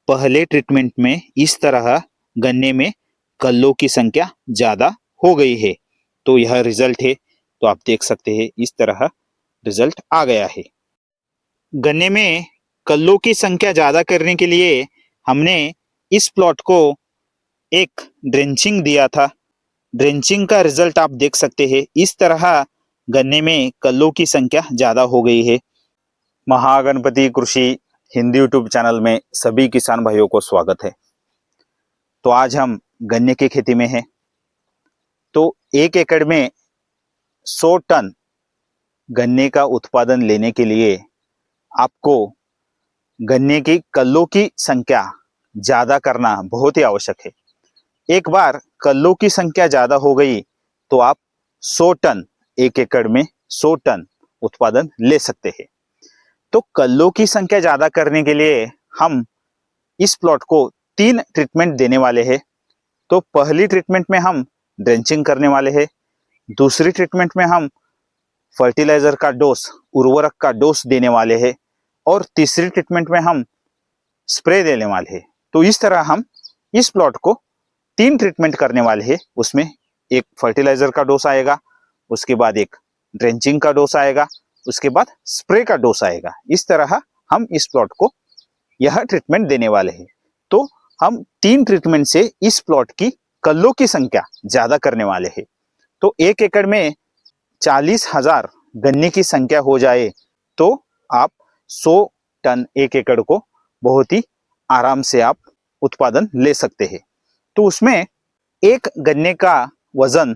पहले ट्रीटमेंट में इस तरह गन्ने में कल्लों की संख्या ज़्यादा हो गई है। तो यह रिजल्ट है। तो आप देख सकते हैं इस तरह रिजल्ट आ गया है। गन्ने में कल्लों की संख्या ज़्यादा करने के लिए हमने इस प्लॉट को एक ड्रेंचिंग दिया था। ड्रेंचिंग का रिजल्ट आप देख सकते हैं। इस तरह गन्ने में कल्लों की संख्या ज़्यादा हो गई है। महागणपति कृषि हिंदी यूट्यूब चैनल में सभी किसान भाइयों को स्वागत है। तो आज हम गन्ने की खेती में हैं। तो 1 एकड़ में 100 टन गन्ने का उत्पादन लेने के लिए आपको गन्ने की कल्लों की संख्या ज़्यादा करना बहुत ही आवश्यक है। एक बार कल्लों की संख्या ज़्यादा हो गई तो आप 100 टन 1 एकड़ में 100 टन उत्पादन ले सकते हैं। तो कल्लों की संख्या ज़्यादा करने के लिए हम इस प्लॉट को 3 ट्रीटमेंट देने वाले हैं। तो पहली ट्रीटमेंट में हम ड्रेंचिंग करने वाले हैं। दूसरी ट्रीटमेंट में हम फर्टिलाइजर का डोज, उर्वरक का डोज देने वाले हैं। और तीसरी ट्रीटमेंट में हम स्प्रे देने वाले हैं। तो इस तरह हम इस प्लॉट को 3 ट्रीटमेंट करने वाले हैं। उसमें एक फर्टिलाइजर का डोज आएगा, उसके बाद एक ड्रेंचिंग का डोज आएगा, उसके बाद स्प्रे का डोज आएगा। इस तरह हम इस प्लॉट को यह ट्रीटमेंट देने वाले हैं। तो हम 3 ट्रीटमेंट से इस प्लॉट की कल्लों की संख्या ज्यादा करने वाले हैं। तो 1 एकड़ में 40,000 गन्ने की संख्या हो जाए तो आप 100 टन 1 एकड़ को बहुत ही आराम से आप उत्पादन ले सकते हैं। तो उसमें एक गन्ने का वजन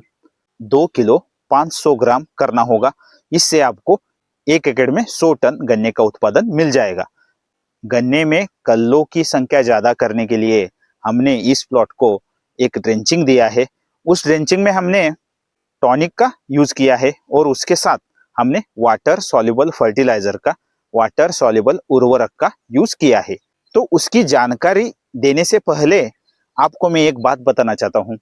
2 किलो 500 ग्राम करना होगा। इससे आपको 1 एकड़ में 100 टन गन्ने का उत्पादन मिल जाएगा। गन्ने में कल्लों की संख्या ज्यादा करने के लिए हमने इस प्लॉट को एक ड्रेंचिंग दिया है। उस ड्रेंचिंग में हमने टॉनिक का यूज किया है और उसके साथ हमने वाटर सॉल्युबल फर्टिलाइजर का, वाटर सॉल्युबल उर्वरक का यूज किया है। तो उसकी जानकारी देने से पहले आपको मैं एक बात बताना चाहता हूं।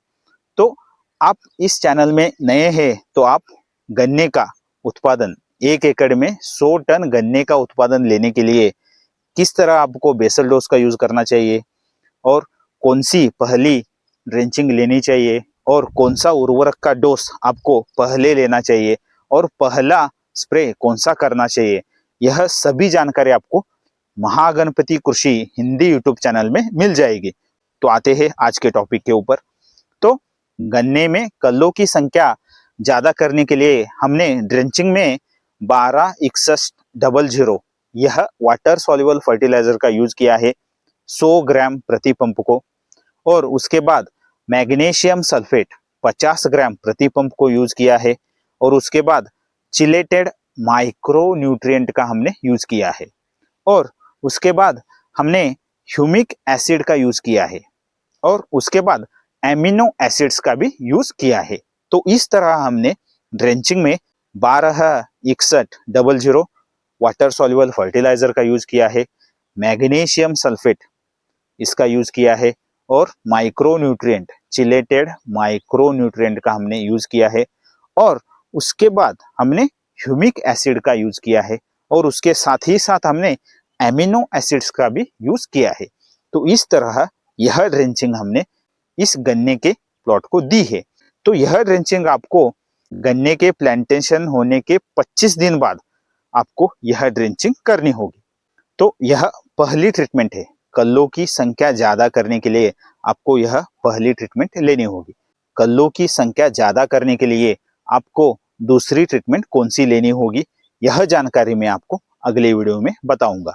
तो आप इस चैनल में नए हैं तो आप गन्ने का उत्पादन 1 एकड़ में 100 टन गन्ने का उत्पादन लेने के लिए किस तरह आपको बेसल डोज का यूज करना चाहिए और कौन सी पहली ड्रेंचिंग लेनी चाहिए और कौन सा उर्वरक का डोज आपको पहले लेना चाहिए और पहला स्प्रे कौन सा करना चाहिए, यह सभी जानकारी आपको महागणपति कृषि हिंदी यूट्यूब चैनल में मिल जाएगी। तो आते हैं आज के टॉपिक के ऊपर। तो गन्ने में कल्लों की संख्या ज्यादा करने के लिए हमने ड्रेंचिंग में 12-61-00 यह वाटर सॉल्युबल फर्टिलाइजर का यूज किया है 100 ग्राम प्रति पंप को। और उसके बाद मैग्नीशियम सल्फेट 50 ग्राम प्रति पंप को यूज किया है। और उसके बाद चिलेटेड माइक्रो न्यूट्रिएंट का हमने यूज किया है। और उसके बाद हमने ह्यूमिक एसिड का यूज किया है। और उसके बाद एमिनो एसिड्स का भी यूज किया है। तो इस तरह हमने ड्रेंचिंग में 12-61-00 वाटर सॉल्युबल फर्टिलाइजर का यूज किया है, मैग्नीशियम सल्फेट इसका यूज किया है और micro nutrient, chelated micro nutrient का हमने यूज किया है। और उसके बाद हमने ह्यूमिक एसिड का यूज किया है और उसके साथ ही साथ हमने एमिनो एसिड्स का भी यूज किया है। तो इस तरह यह ड्रेंचिंग हमने इस गन्ने के प्लॉट को दी है। तो यह ड्रेंचिंग आपको गन्ने के प्लांटेशन होने के 25 दिन बाद आपको यह ड्रेंचिंग करनी होगी। तो यह पहली ट्रीटमेंट है। कल्लों की संख्या ज्यादा करने के लिए आपको यह पहली ट्रीटमेंट लेनी होगी। कल्लों की संख्या ज्यादा करने के लिए आपको दूसरी ट्रीटमेंट कौन सी लेनी होगी, यह जानकारी मैं आपको अगले वीडियो में बताऊंगा।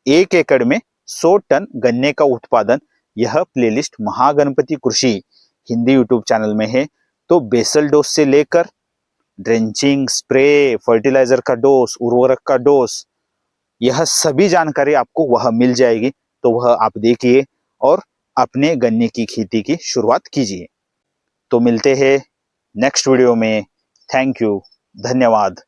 1 एकड़ में 100 टन गन्ने का उत्पादन, यह प्लेलिस्ट महागणपति कृषि हिंदी यूट्यूब चैनल में है। तो बेसल डोज से लेकर ड्रेंचिंग, स्प्रे, फर्टिलाइजर का डोज, उर्वरक का डोज, यह सभी जानकारी आपको वह मिल जाएगी। तो वह आप देखिए और अपने गन्ने की खेती की शुरुआत कीजिए। तो मिलते हैं नेक्स्ट वीडियो में। थैंक यू, धन्यवाद।